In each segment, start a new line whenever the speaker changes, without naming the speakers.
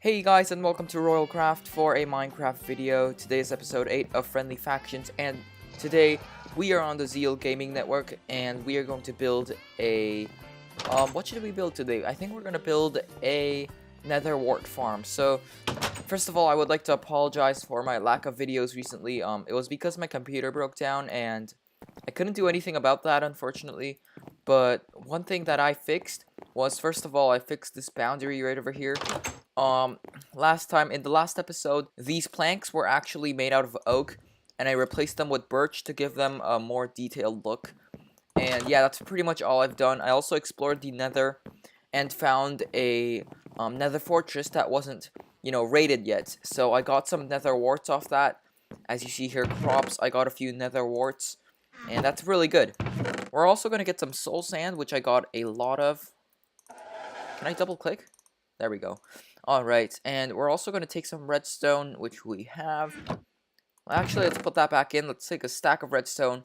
Hey guys, and welcome to RoyalCraft for a Minecraft video. Today is episode 8 of Friendly Factions, and today we are on the Zeal Gaming Network, and we are going to build a... what should we build today? I think we're going to build a Nether Wart farm. So, first of all, I would like to apologize for my lack of videos recently. It was because my computer broke down, and I couldn't do anything about that, unfortunately. But one thing that I fixed was, first of all, I fixed this boundary right over here. Last time, in the last episode, these planks were actually made out of oak, and I replaced them with birch to give them a more detailed look. And yeah, that's pretty much all I've done. I also explored the nether and found a nether fortress that wasn't, rated yet. So I got some nether warts off that. As you see here, crops, I got a few nether warts, and that's really good. We're also going to get some soul sand, which I got a lot of. Can I double click? There we go. Alright, and we're also going to take some redstone, which we have. Actually, let's put that back in. Let's take a stack of redstone,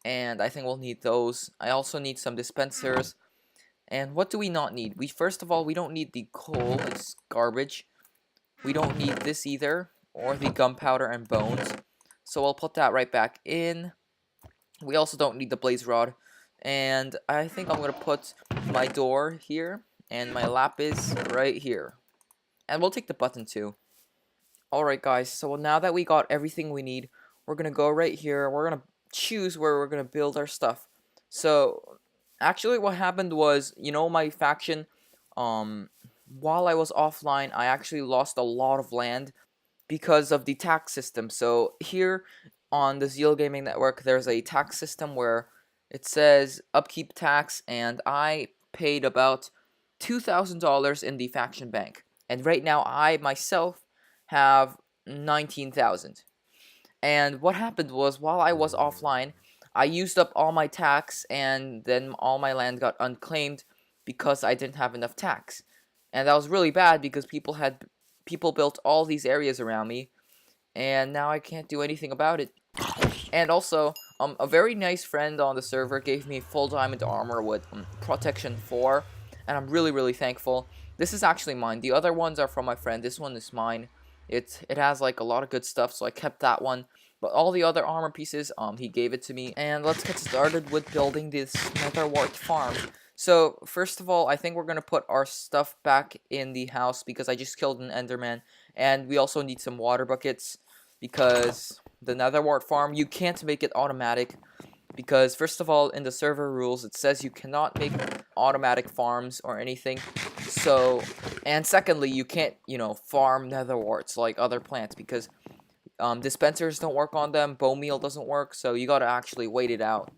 and I think we'll need those. I also need some dispensers. And what do we not need? First of all, we don't need the coal. It's garbage. We don't need this either, or the gunpowder and bones. So I'll put that right back in. We also don't need the blaze rod. And I think I'm going to put my door here, and my lapis right here. And we'll take the button too. Alright guys, so now that we got everything we need, we're going to go right here. We're going to choose where we're going to build our stuff. So, actually what happened was, my faction, while I was offline, I actually lost a lot of land because of the tax system. So, here on the Zeal Gaming Network, there's a tax system where it says upkeep tax, and I paid about $2,000 in the faction bank. And right now, I myself have 19,000. And what happened was, while I was offline, I used up all my tax, and then all my land got unclaimed because I didn't have enough tax. And that was really bad because people built all these areas around me, and now I can't do anything about it. And also, a very nice friend on the server gave me full diamond armor with protection 4, and I'm really thankful. This is actually mine. The other ones are from my friend. This one is mine. It has like a lot of good stuff, so I kept that one. But all the other armor pieces, he gave it to me. And let's get started with building this nether wart farm. So, first of all, I think we're going to put our stuff back in the house because I just killed an enderman. And we also need some water buckets because the nether wart farm, you can't make it automatic. Because, first of all, in the server rules, it says you cannot make automatic farms or anything. So, and secondly, you can't, farm nether warts like other plants because dispensers don't work on them, bone meal doesn't work, so you gotta actually wait it out,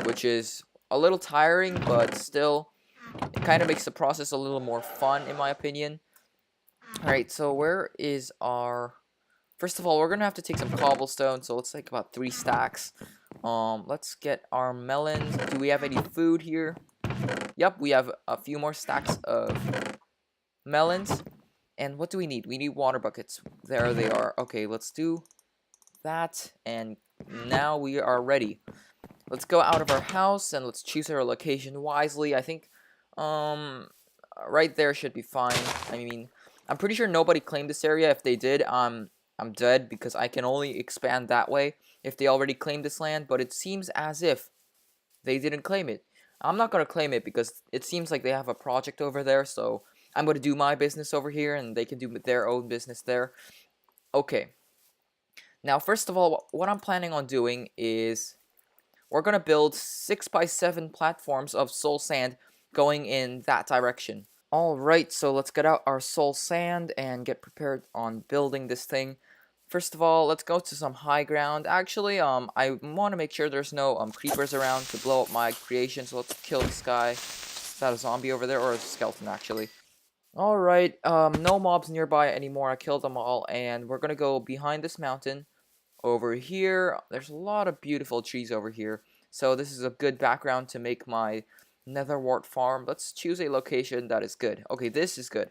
which is a little tiring, but still, it kind of makes the process a little more fun, in my opinion. Alright, so where is our... First of all, we're gonna have to take some cobblestone, so let's take about 3 stacks. Let's get our melons. Do we have any food here? Yep, we have a few more stacks of melons. And what do we need? We need water buckets. There they are. Okay, let's do that. And now we are ready. Let's go out of our house and let's choose our location wisely. I think, right there should be fine. I mean, I'm pretty sure nobody claimed this area. If they did, I'm dead because I can only expand that way if they already claimed this land. But it seems as if they didn't claim it. I'm not going to claim it because it seems like they have a project over there, so I'm going to do my business over here, and they can do their own business there. Okay. Now, first of all, what I'm planning on doing is we're going to build 6x7 platforms of soul sand going in that direction. Alright, so let's get out our soul sand and get prepared on building this thing. First of all, let's go to some high ground. Actually, I want to make sure there's no creepers around to blow up my creation, so let's kill this guy. Is that a zombie over there, or a skeleton, actually? Alright, no mobs nearby anymore. I killed them all, and we're gonna go behind this mountain. Over here, there's a lot of beautiful trees over here, so this is a good background to make my nether wart farm. Let's choose a location that is good. Okay, this is good.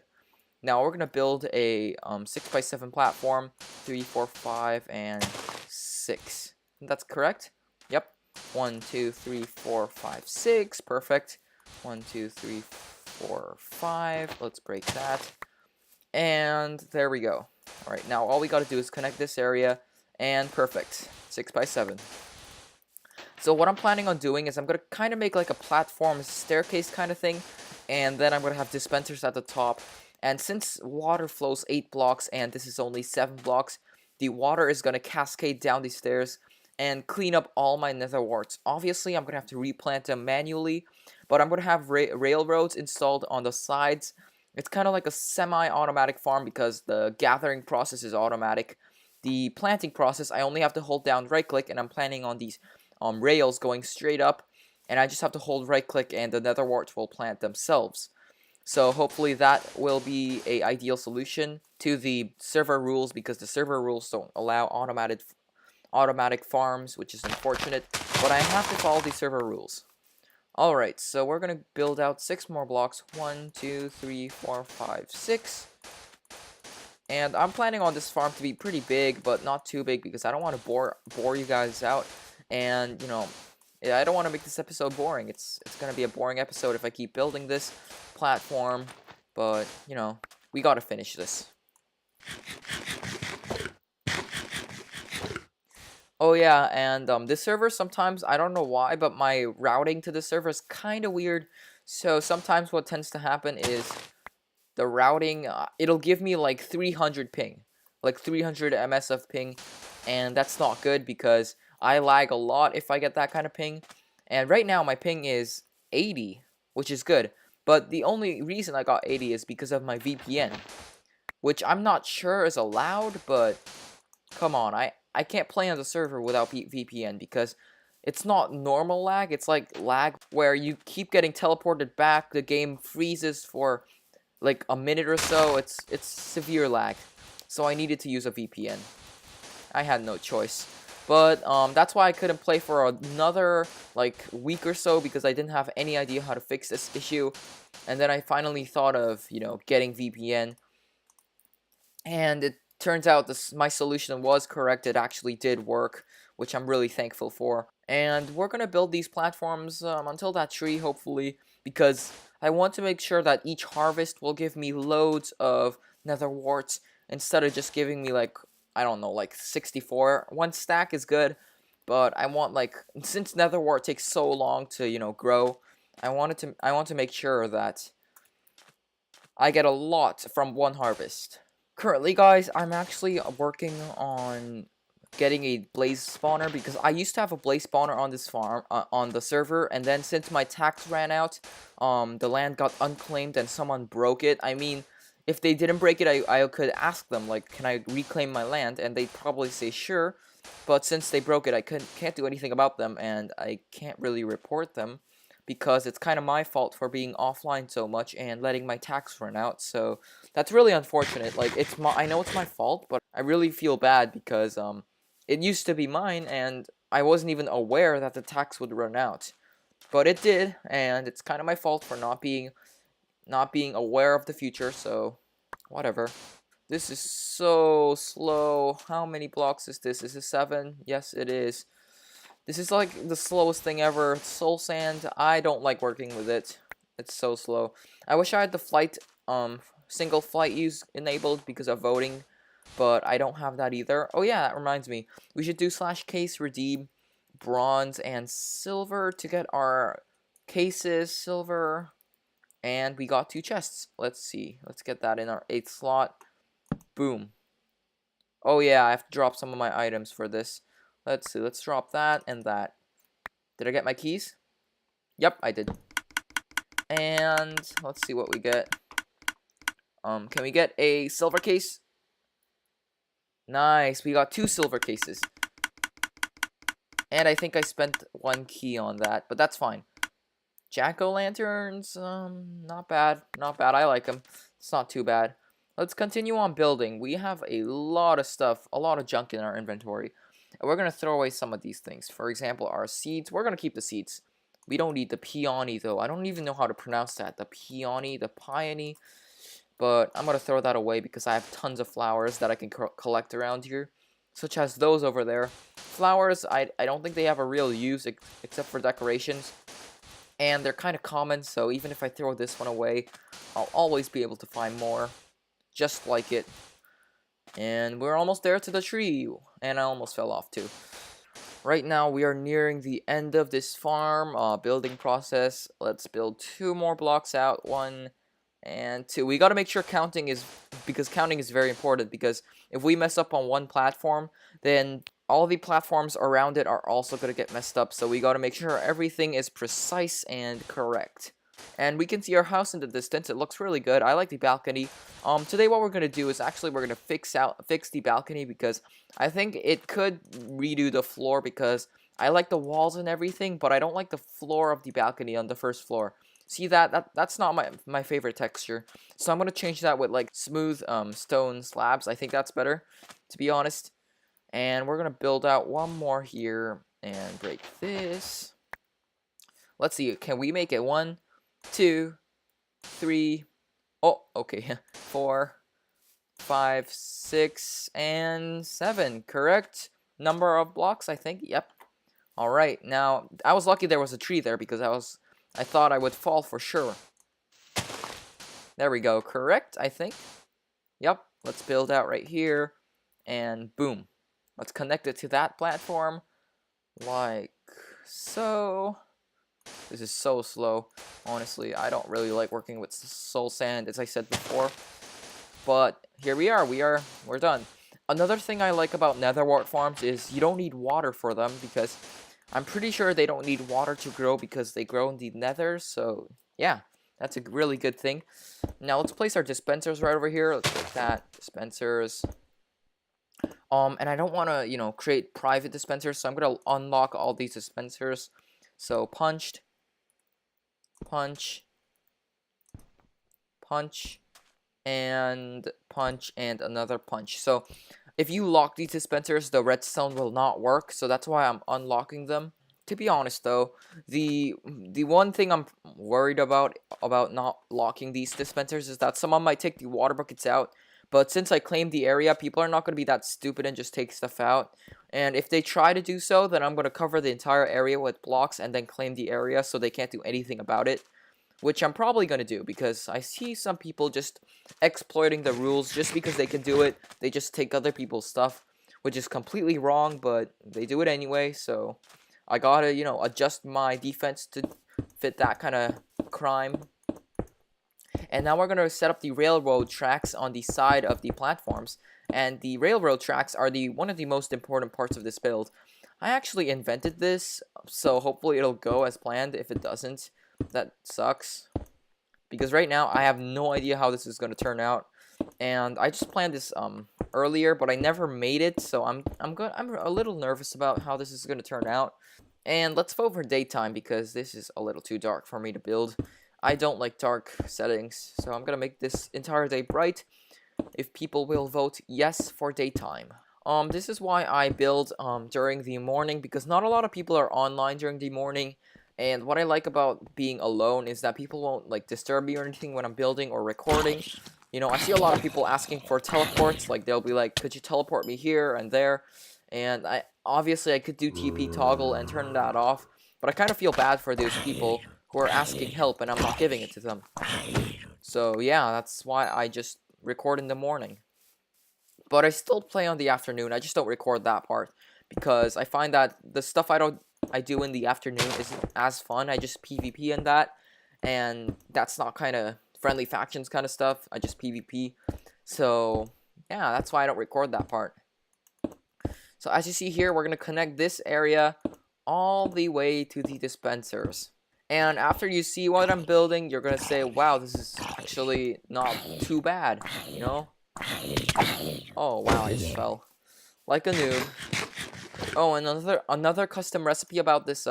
Now we're gonna build a 6x7 platform, 3, 4, 5, and 6. That's correct. Yep. 1, 2, 3, 4, 5, 6. Perfect. 1, 2, 3, 4, 5. Let's break that. And there we go. Alright, now all we gotta do is connect this area, and perfect. 6 by 7. So what I'm planning on doing is I'm gonna kind of make like a platform staircase kind of thing, and then I'm gonna have dispensers at the top. And since water flows 8 blocks and this is only 7 blocks, the water is gonna cascade down these stairs and clean up all my nether warts. Obviously, I'm gonna have to replant them manually, but I'm gonna have railroads installed on the sides. It's kind of like a semi-automatic farm because the gathering process is automatic. The planting process, I only have to hold down right-click, and I'm planning on these rails going straight up, and I just have to hold right-click, and the nether warts will plant themselves. So hopefully that will be a ideal solution to the server rules, because the server rules don't allow automatic farms, which is unfortunate, but I have to follow the server rules. Alright, so we're gonna build out 6 more blocks. 1, 2, 3, 4, 5, 6. And I'm planning on this farm to be pretty big, but not too big, because I don't want to bore you guys out. And, you know, yeah, I don't want to make this episode boring. It's going to be a boring episode if I keep building this platform. But, you know, we got to finish this. Oh yeah, and this server sometimes, I don't know why, but my routing to the server is kind of weird. So sometimes what tends to happen is the routing, it'll give me like 300 ping, like 300 ms of ping, and that's not good because I lag a lot if I get that kind of ping. And right now my ping is 80, which is good, but the only reason I got 80 is because of my VPN, which I'm not sure is allowed, but come on, I can't play on the server without VPN because it's not normal lag, it's like lag where you keep getting teleported back, the game freezes for like a minute or so. It's severe lag, so I needed to use a VPN. I had no choice, but that's why I couldn't play for another like week or so, because I didn't have any idea how to fix this issue. And then I finally thought of, you know, getting VPN, and it turns out my solution was correct. It actually did work, which I'm really thankful for. And we're gonna build these platforms until that tree, hopefully, because I want to make sure that each harvest will give me loads of nether warts instead of just giving me like, I don't know, like 64. One stack is good, but I want, like, since nether wart takes so long to, you know, grow, I want to make sure that I get a lot from one harvest. Currently, guys, I'm actually working on getting a blaze spawner, because I used to have a blaze spawner on this farm, on the server, and then since my tax ran out, the land got unclaimed and someone broke it. I mean, if they didn't break it, I could ask them, like, can I reclaim my land, and they'd probably say sure, but since they broke it, I can't do anything about them, and I can't really report them, because it's kind of my fault for being offline so much and letting my tax run out. So that's really unfortunate. Like, I know it's my fault, but I really feel bad because it used to be mine, and I wasn't even aware that the tax would run out. But it did, and it's kind of my fault for not being aware of the future, so whatever. This is so slow. How many blocks is this? Is it 7? Yes, it is. This is like the slowest thing ever. Soul sand, I don't like working with it. It's so slow. I wish I had the flight, single flight use enabled because of voting, but I don't have that either. Oh yeah, that reminds me. We should do /case redeem bronze and silver to get our cases, silver, and we got 2 chests. Let's see. Let's get that in our 8th slot. Boom. Oh yeah, I have to drop some of my items for this. Let's see. Let's drop that and that. Did I get my keys? Yep, I did. And let's see what we get. Can we get a silver case? Nice. We got 2 silver cases. And I think I spent 1 key on that, but that's fine. Jack-o'-lanterns, not bad. Not bad. I like them. It's not too bad. Let's continue on building. We have a lot of stuff, a lot of junk in our inventory. And we're going to throw away some of these things. For example, our seeds. We're going to keep the seeds. We don't need the peony, though. I don't even know how to pronounce that. The peony, the peony. But I'm going to throw that away because I have tons of flowers that I can collect around here. Such as those over there. Flowers, I don't think they have a real use except for decorations. And they're kind of common, so even if I throw this one away, I'll always be able to find more. just like it. And we're almost there to the tree, and I almost fell off too. Right now we are nearing the end of this farm building process. Let's build 2 more blocks out, 1 and 2. We got to make sure counting is very important, because if we mess up on one platform, then all the platforms around it are also going to get messed up. So we got to make sure everything is precise and correct. And we can see our house in the distance. It looks really good. I like the balcony. Today what we're going to do is actually we're going to fix the balcony, because I think it could redo the floor, because I like the walls and everything, but I don't like the floor of the balcony on the first floor. See that's not my favorite texture. So I'm going to change that with like smooth stone slabs. I think that's better, to be honest. And we're going to build out 1 more here and break this. Let's see, can we make it 1, 2, 3, oh, okay, 4, 5, 6, and 7, correct number of blocks, I think, yep. Alright, now, I was lucky there was a tree there, because I thought I would fall for sure. There we go, correct, I think. Yep, let's build out right here, and boom. Let's connect it to that platform, like so. This is so slow. Honestly, I don't really like working with soul sand, as I said before. But here we are. We're done. Another thing I like about nether wart farms is you don't need water for them, because I'm pretty sure they don't need water to grow, because they grow in the nether. So yeah, that's a really good thing. Now let's place our dispensers right over here. Let's put that dispensers. And I don't want to, you know, create private dispensers, so I'm gonna unlock all these dispensers. So punch, and punch, and another punch. So if you lock these dispensers, the redstone will not work, so that's why I'm unlocking them. To be honest though, the one thing I'm worried about not locking these dispensers is that someone might take the water buckets out. But since I claimed the area, people are not going to be that stupid and just take stuff out. And if they try to do so, then I'm going to cover the entire area with blocks and then claim the area so they can't do anything about it. Which I'm probably going to do, because I see some people just exploiting the rules just because they can do it. They just take other people's stuff, which is completely wrong, but they do it anyway. So I gotta, you know, adjust my defense to fit that kind of crime. And now we're going to set up the railroad tracks on the side of the platforms. And the railroad tracks are one of the most important parts of this build. I actually invented this, so hopefully it'll go as planned. If it doesn't, that sucks. Because right now, I have no idea how this is going to turn out. And I just planned this earlier, but I never made it, so I'm a little nervous about how this is going to turn out. And let's vote for daytime, because this is a little too dark for me to build. I don't like dark settings, so I'm gonna make this entire day bright. If people will vote yes for daytime. This is why I build during the morning, because not a lot of people are online during the morning. And what I like about being alone is that people won't like disturb me or anything when I'm building or recording. You know, I see a lot of people asking for teleports, like they'll be like, could you teleport me here and there? And obviously I could do TP toggle and turn that off, but I kind of feel bad for those people who are asking help and I'm not giving it to them. So yeah, that's why I just record in the morning. But I still play on the afternoon. I just don't record that part, because I find that the stuff I do in the afternoon isn't as fun. I just PvP in that, and that's not kind of friendly factions kind of stuff. I just PvP. So yeah, that's why I don't record that part. So as you see here, we're going to connect this area all the way to the dispensers. And after you see what I'm building, you're going to say, wow, this is actually not too bad, you know? Oh, wow, I just fell. Like a noob. Oh, and another custom recipe about this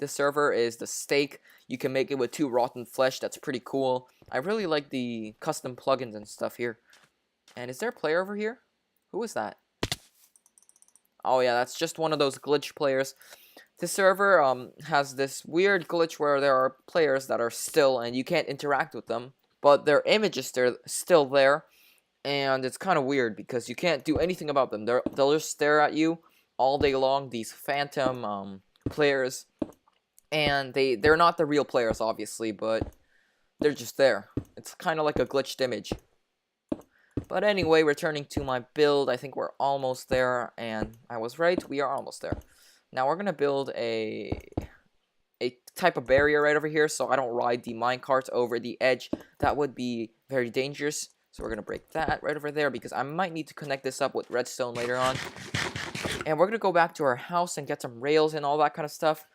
server is the steak. You can make it with 2 rotten flesh. That's pretty cool. I really like the custom plugins and stuff here. And is there a player over here? Who is that? Oh yeah, that's just one of those glitch players. This server has this weird glitch where there are players that are still and you can't interact with them, but their image is still there, and it's kind of weird because you can't do anything about them. They'll just stare at you all day long, these phantom players, and they're not the real players, obviously, but they're just there. It's kind of like a glitched image. But anyway, returning to my build, I think we're almost there, and I was right, we are almost there. Now we're gonna build a type of barrier right over here, so I don't ride the minecart over the edge. That would be very dangerous. So we're gonna break that right over there, because I might need to connect this up with redstone later on. And we're gonna go back to our house and get some rails and all that kind of stuff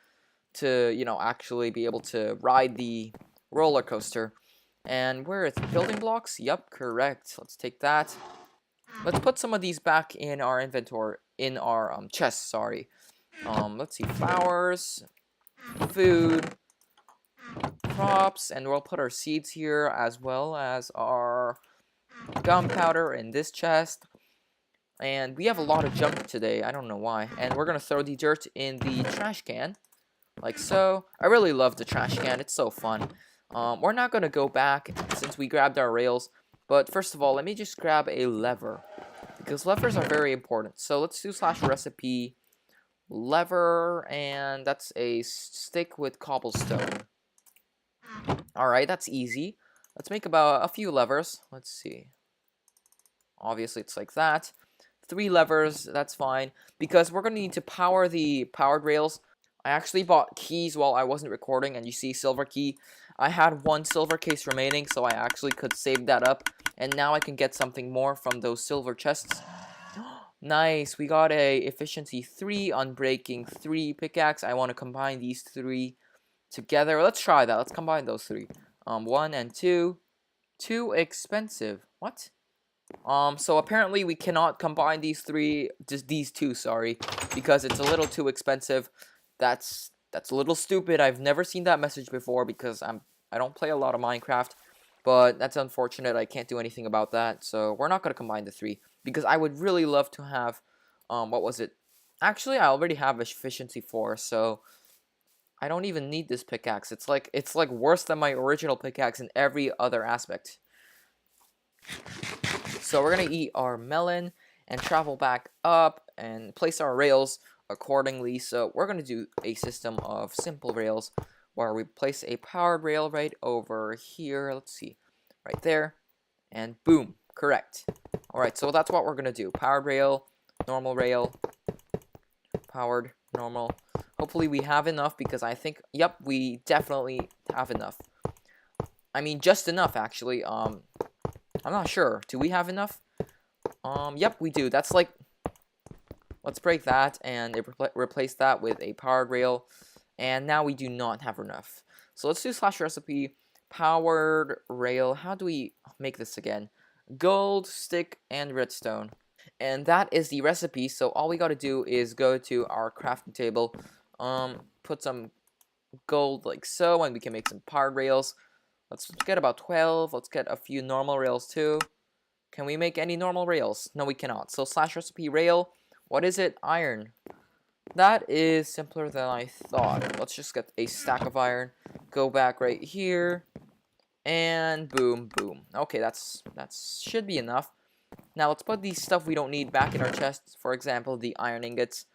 to, you know, actually be able to ride the roller coaster. And where is building blocks? Yep, correct. Let's take that. Let's put some of these back in our inventory, in our chest, sorry. Let's see, flowers, food, crops, and we'll put our seeds here, as well as our gunpowder in this chest. And we have a lot of junk today, I don't know why. And we're gonna throw the dirt in the trash can, like so. I really love the trash can, it's so fun. We're not gonna go back since we grabbed our rails, but first of all, let me just grab a lever, because levers are very important. So let's do /recipe lever, and that's a stick with cobblestone. Alright, that's easy. Let's make about a few levers. Let's see. Obviously, it's like that. 3 levers, that's fine, because we're going to need to power the powered rails. I actually bought keys while I wasn't recording, and you see silver key. I had 1 silver case remaining, so I actually could save that up, and now I can get something more from those silver chests. Nice, we got a efficiency 3, unbreaking 3 pickaxe. I want to combine these 3 together. Let's try that. Let's combine those 3. 1 and 2. Too expensive. What? So apparently we cannot combine these 3, just these 2, sorry, because it's a little too expensive. That's a little stupid. I've never seen that message before, because I don't play a lot of Minecraft, but that's unfortunate. I can't do anything about that. So we're not going to combine the 3, because I would really love to have, what was it? Actually, I already have efficiency 4, so I don't even need this pickaxe. It's like worse than my original pickaxe in every other aspect. So we're gonna eat our melon and travel back up and place our rails accordingly. So we're gonna do a system of simple rails where we place a powered rail right over here. Let's see, right there, and boom, correct. All right, so that's what we're gonna do: powered rail, powered, normal. Hopefully we have enough, because I think, yep, we definitely have enough. I mean, just enough, actually. I'm not sure. Do we have enough? Yep, we do. That's like... Let's break that and replace that with a powered rail. And now we do not have enough. So let's do /recipe powered rail. How do we make this again? Gold, stick, and redstone. And that is the recipe. So all we got to do is go to our crafting table. Put some gold like so, and we can make some powered rails. Let's get about 12. Let's get a few normal rails too. Can we make any normal rails? No, we cannot. So /recipe rail. What is it? Iron. That is simpler than I thought. Let's just get a stack of iron. Go back right here. And boom, boom. Okay, that should be enough. Now let's put these stuff we don't need back in our chests. For example, the iron ingots.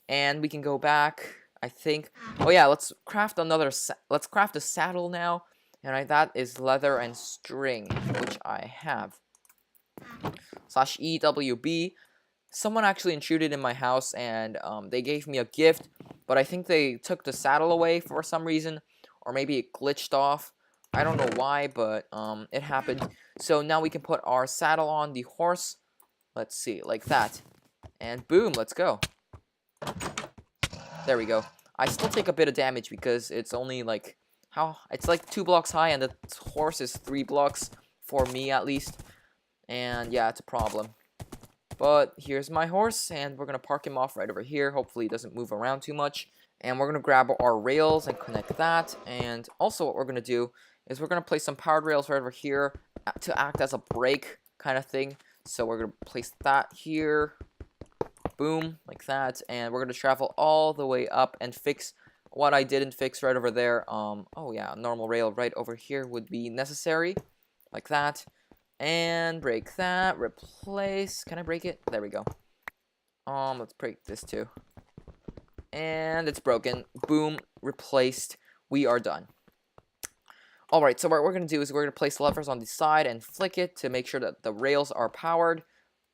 And we can go back, I think. Oh yeah, let's craft let's craft a saddle now. And that is leather and string, which I have. /EWB. Someone actually intruded in my house, and they gave me a gift, but I think they took the saddle away for some reason, or maybe it glitched off. I don't know why, but it happened. So now we can put our saddle on the horse. Let's see, like that. And boom, let's go. There we go. I still take a bit of damage because it's only like... It's like 2 blocks high, and the horse is 3 blocks, for me at least. And yeah, it's a problem. But here's my horse, and we're going to park him off right over here. Hopefully he doesn't move around too much. And we're going to grab our rails and connect that. And also what we're going to do is we're going to place some powered rails right over here to act as a brake kind of thing. So we're going to place that here. Boom, like that. And we're going to travel all the way up and fix what I didn't fix right over there. Oh yeah, normal rail right over here would be necessary, like that. And break that, replace. Can I break it? There we go. Let's break this too. And it's broken. Boom, replaced. We are done. Alright, so what we're going to do is we're going to place levers on the side and flick it to make sure that the rails are powered,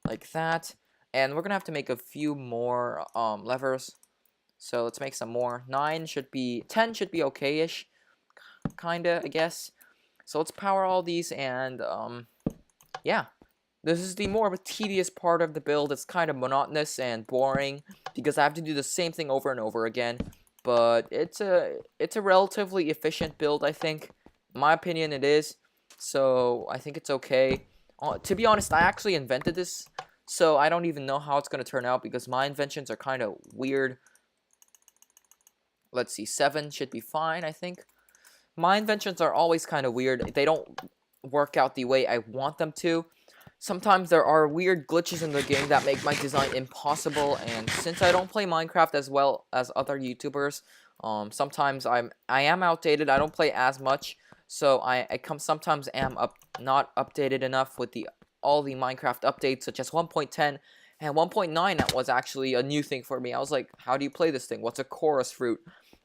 like that. And we're going to have to make a few more levers. So let's make some more. 10 should be okay-ish, kinda, I guess. So let's power all these, and yeah. This is the more of a tedious part of the build. It's kind of monotonous and boring because I have to do the same thing over and over again. But it's a relatively efficient build, I think. In my opinion, it is. So I think it's okay. To be honest, I actually invented this, so I don't even know how it's going to turn out because my inventions are kind of weird. Let's see, 7 should be fine, I think. My inventions are always kind of weird. They don't work out the way I want them to. Sometimes there are weird glitches in the game that make my design impossible, and since I don't play Minecraft as well as other YouTubers, sometimes I am outdated. I don't play as much, so I sometimes am not updated enough with all the Minecraft updates, such as 1.10 and 1.9. That was actually a new thing for me. I was like, how do you play this thing? What's a chorus fruit?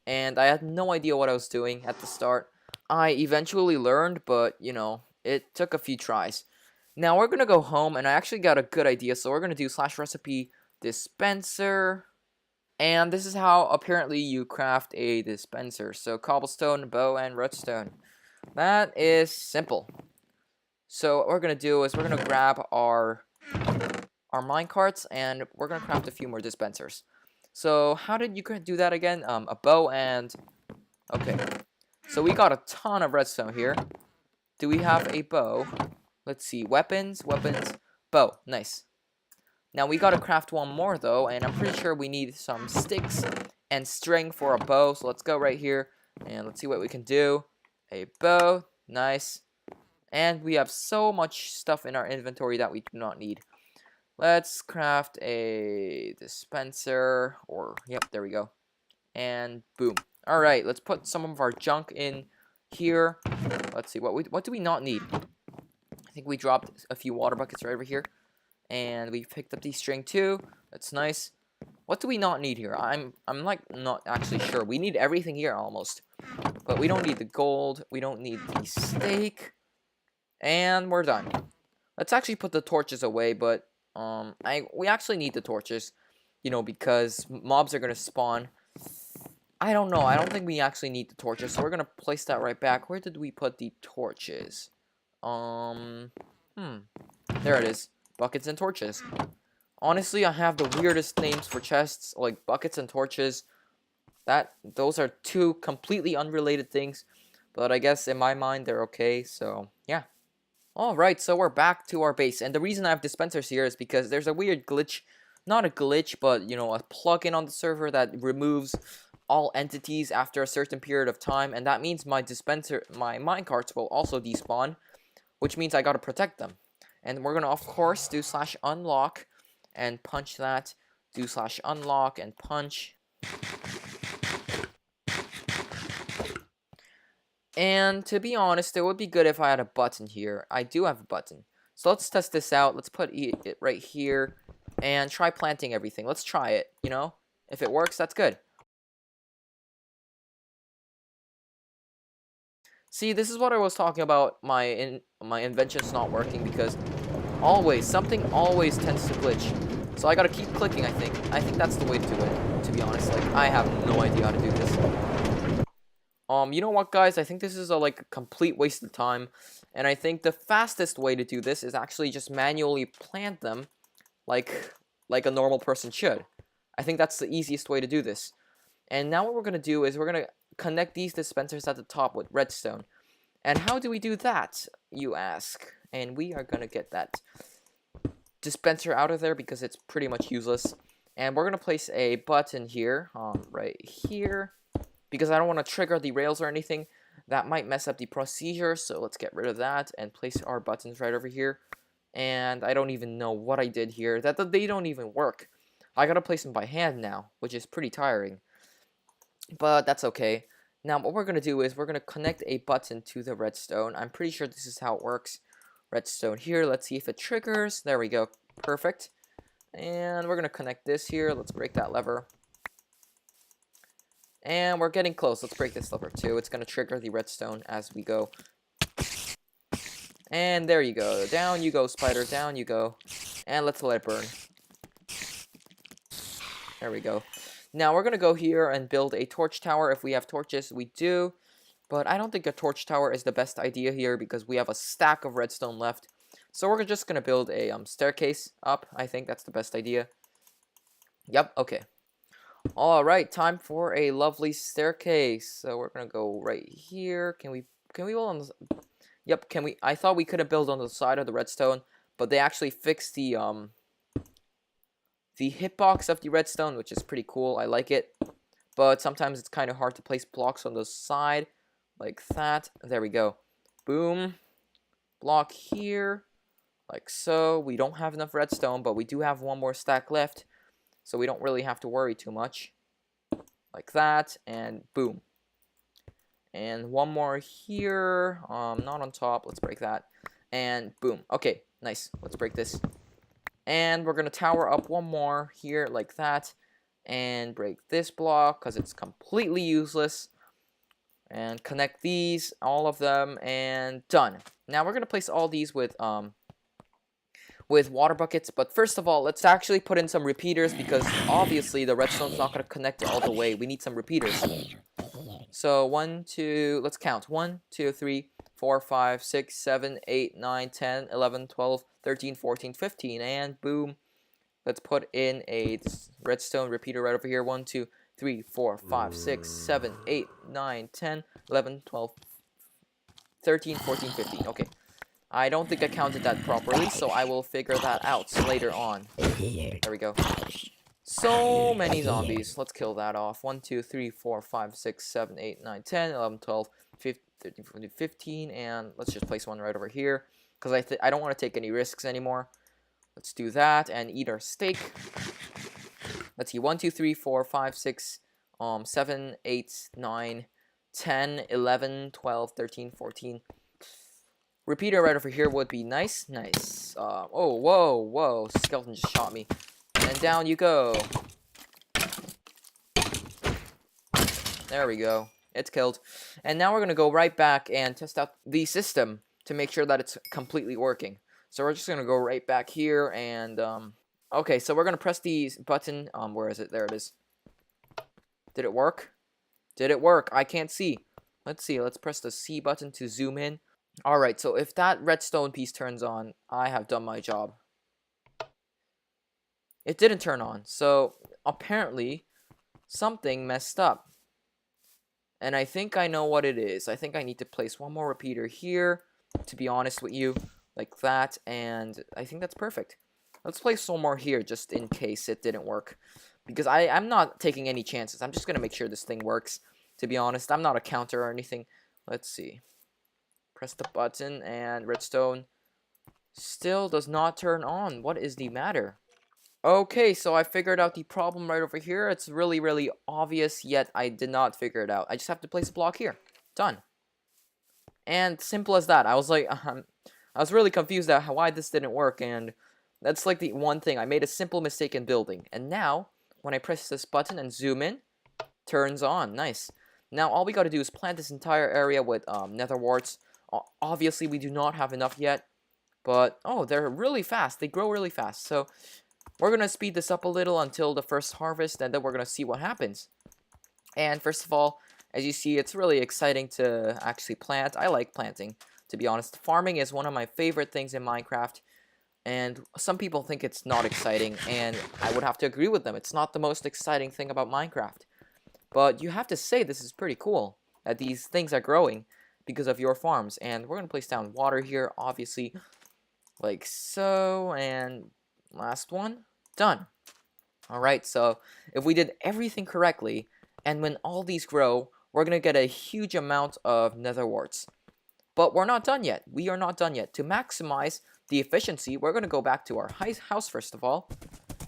And I had no idea what I was doing at the start. I eventually learned, but you know, it took a few tries. Now we're gonna go home, and I actually got a good idea. So we're gonna do /recipe dispenser, and this is how apparently you craft a dispenser. So cobblestone, bow, and redstone. That is simple. So what we're gonna do is we're gonna grab our minecarts, and we're gonna craft a few more dispensers. So how did you do that again? A bow and okay. So we got a ton of redstone here. Do we have a bow? Let's see, weapons, bow, nice. Now we gotta craft one more though, and I'm pretty sure we need some sticks and string for a bow. So let's go right here, and let's see what we can do. A bow, nice. And we have so much stuff in our inventory that we do not need. Let's craft a dispenser, or, yep, there we go. And boom. Alright, let's put some of our junk in here. Let's see, what do we not need? I think we dropped a few water buckets right over here. And we picked up the string too. That's nice. What do we not need here? I'm like not actually sure. We need everything here almost. But we don't need the gold. We don't need the steak. And we're done. Let's actually put the torches away, but we actually need the torches, you know, because mobs are gonna spawn. I don't know. I don't think we actually need the torches, so we're gonna place that right back. Where did we put the torches? There it is. Buckets and torches. Honestly, I have the weirdest names for chests, like buckets and torches. Those are two completely unrelated things, but I guess in my mind they're okay. So yeah. Alright, so we're back to our base, and the reason I have dispensers here is because there's a weird glitch, not a glitch, but, you know, a plugin on the server that removes all entities after a certain period of time, and that means my minecarts will also despawn, which means I gotta protect them. And we're gonna, of course, do /unlock, and punch that, do /unlock, and punch. And to be honest, it would be good if I had a button here. I do have a button. So let's test this out. Let's put it right here and try planting everything. Let's try it, you know? If it works, that's good. See, this is what I was talking about, my invention's not working, because something always tends to glitch. So I gotta keep clicking, I think. I think that's the way to do it, to be honest. Like, I have no idea how to do this. You know what, guys? I think this is a complete waste of time, and I think the fastest way to do this is actually just manually plant them, like a normal person should. I think that's the easiest way to do this. And now what we're gonna do is we're gonna connect these dispensers at the top with redstone. And how do we do that, you ask? And we are gonna get that dispenser out of there because it's pretty much useless. And we're gonna place a button here, right here, because I don't want to trigger the rails or anything. That might mess up the procedure, so let's get rid of that and place our buttons right over here. And I don't even know what I did here. They don't even work. I gotta place them by hand now, which is pretty tiring. But that's okay. Now what we're gonna do is we're gonna connect a button to the redstone. I'm pretty sure this is how it works. Redstone here. Let's see if it triggers. There we go. Perfect. And we're gonna connect this here. Let's break that lever. And we're getting close. Let's break this lever too. It's going to trigger the redstone as we go. And there you go. Down you go, spider. Down you go. And let's let it burn. There we go. Now we're going to go here and build a torch tower. If we have torches, we do. But I don't think a torch tower is the best idea here because we have a stack of redstone left. So we're just going to build a staircase up. I think that's the best idea. Yep, okay. Alright, time for a lovely staircase. So we're going to go right here. Can we build on the... Yep, can we... I thought we couldn't build on the side of the redstone, but they actually fixed the hitbox of the redstone, which is pretty cool. I like it. But sometimes it's kind of hard to place blocks on the side. Like that. There we go. Boom. Block here. Like so. We don't have enough redstone, but we do have one more stack left. So we don't really have to worry too much. Like that. And boom. And one more here. Not on top. Let's break that. And boom. Okay. Nice. Let's break this. And we're going to tower up one more here like that. And break this block because it's completely useless. And connect these, all of them, and done. Now we're going to place all these with water buckets. But first of all, let's actually put in some repeaters because obviously the redstone's not going to connect all the way. We need some repeaters. So 1, 2, let's count. 1, 2, 3, 4, 5, 6, 7, 8, 9, 10, 11, 12, 13, 14, 15, and boom. Let's put in a redstone repeater right over here. 1, 2, 3, 4, 5, 6, 7, 8, 9, 10, 11, 12, 13, 14, 15. Okay. I don't think I counted that properly, so I will figure that out later on. There we go. So many zombies. Let's kill that off. 1, 2, 3, 4, 5, 6, 7, 8, 9, 10, 11, 12, 13, 14, 15, and let's just place one right over here because I don't want to take any risks anymore. Let's do that and eat our steak. Let's see, 1, 2, 3, 4, 5, 6, 7, 8, 9, 10, 11, 12, 13, 14. Repeater right over here would be nice. Nice. Oh, whoa, whoa. Skeleton just shot me. And down you go. There we go. It's killed. And now we're going to go right back and test out the system to make sure that it's completely working. So we're just going to go right back here and... Okay, so we're going to press the button. Where is it? There it is. Did it work? Did it work? I can't see. Let's see. Let's press the C button to zoom in. Alright, so if that redstone piece turns on, I have done my job. It didn't turn on. So, apparently, something messed up. And I think I know what it is. I think I need to place one more repeater here, to be honest with you. Like that, and I think that's perfect. Let's place one more here, just in case it didn't work. Because I'm not taking any chances. I'm just going to make sure this thing works. To be honest, I'm not a counter or anything. Let's see. Press the button, and redstone still does not turn on. What is the matter? Okay, so I figured out the problem right over here. It's really, really obvious, yet I did not figure it out. I just have to place a block here. Done. And simple as that. I was like, I was really confused at why this didn't work, and... That's like the one thing. I made a simple mistake in building. And now, when I press this button and zoom in, turns on. Nice. Now, all we got to do is plant this entire area with nether warts. Obviously, we do not have enough yet. But, oh, they're really fast. They grow really fast. So, we're going to speed this up a little until the first harvest. And then we're going to see what happens. And first of all, as you see, it's really exciting to actually plant. I like planting, to be honest. Farming is one of my favorite things in Minecraft. And some people think it's not exciting, and I would have to agree with them. It's not the most exciting thing about Minecraft. But you have to say this is pretty cool, that these things are growing because of your farms. And we're going to place down water here, obviously, like so. And last one, done. Alright, so if we did everything correctly, and when all these grow, we're going to get a huge amount of nether warts. But we're not done yet. We are not done yet. To maximize the efficiency, we're going to go back to our house first of all.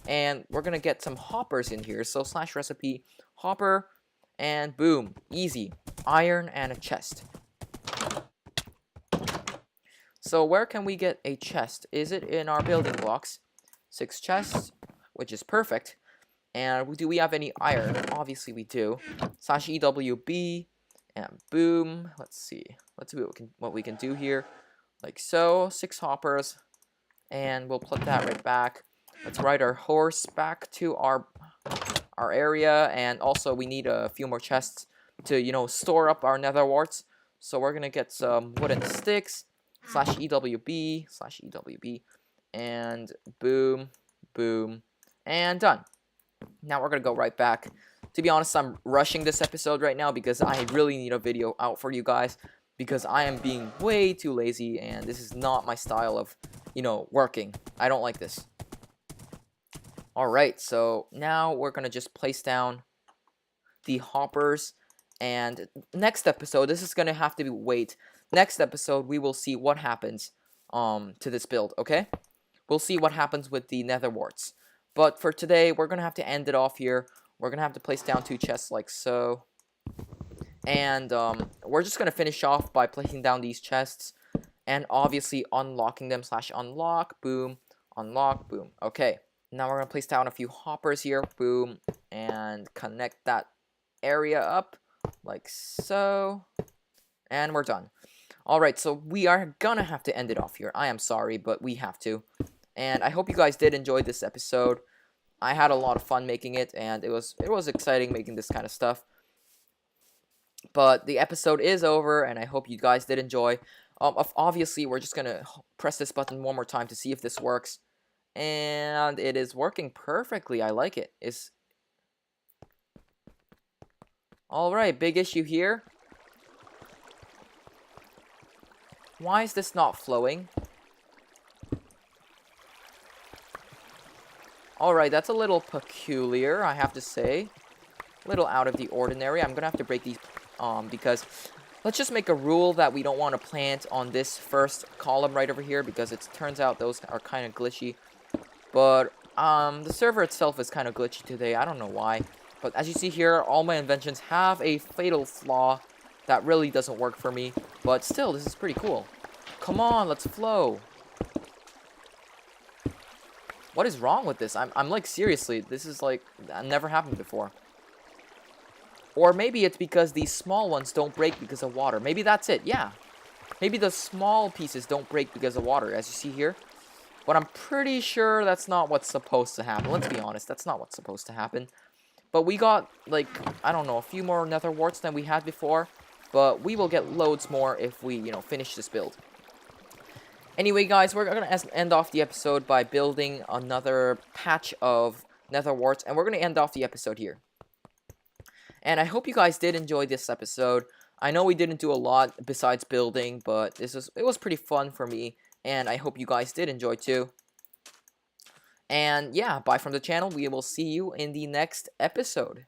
And we're going to get some hoppers in here. So slash recipe hopper. And boom. Easy. Iron and a chest. So where can we get a chest? Is it in our building blocks? 6 chests, which is perfect. And do we have any iron? Obviously we do. Slash EWB. And boom. Let's see. Let's see what we can do here. Like so. 6 hoppers. And we'll put that right back. Let's ride our horse back to our area. And also we need a few more chests to, you know, store up our nether warts. So we're going to get some wooden sticks. Slash EWB. Slash EWB. And boom. Boom. And done. Now we're going to go right back. To be honest, I'm rushing this episode right now because I really need a video out for you guys. Because I am being way too lazy and this is not my style of, you know, working. I don't like this. Alright, so now we're going to just place down the hoppers. And next episode, this is going to have to be wait. Next episode, we will see what happens to this build, okay? We'll see what happens with the nether warts. But for today, we're going to have to end it off here. We're going to have to place down 2 chests like so. And we're just going to finish off by placing down these chests. And obviously unlocking them. Slash unlock. Boom. Unlock. Boom. Okay. Now we're going to place down a few hoppers here. Boom. And connect that area up. Like so. And we're done. Alright, so we are going to have to end it off here. I am sorry, but we have to. And I hope you guys did enjoy this episode. I had a lot of fun making it, and it was exciting making this kind of stuff. But the episode is over, and I hope you guys did enjoy. Obviously, we're just gonna press this button one more time to see if this works. And it is working perfectly. I like it. Alright, big issue here. Why is this not flowing? Alright, that's a little peculiar, I have to say. A little out of the ordinary. I'm going to have to break these because let's just make a rule that we don't want to plant on this first column right over here because it turns out those are kind of glitchy. But the server itself is kind of glitchy today. I don't know why. But as you see here, all my inventions have a fatal flaw that really doesn't work for me. But still, this is pretty cool. Come on, let's flow. What is wrong with this? I'm like, seriously, this is like, never happened before. Or maybe it's because these small ones don't break because of water. Maybe that's it, yeah. Maybe the small pieces don't break because of water, as you see here. But I'm pretty sure that's not what's supposed to happen. Let's be honest, that's not what's supposed to happen. But we got, like, I don't know, a few more nether warts than we had before. But we will get loads more if we, you know, finish this build. Anyway, guys, we're going to end off the episode by building another patch of nether warts. And we're going to end off the episode here. And I hope you guys did enjoy this episode. I know we didn't do a lot besides building, but it was pretty fun for me. And I hope you guys did enjoy too. And yeah, bye from the channel. We will see you in the next episode.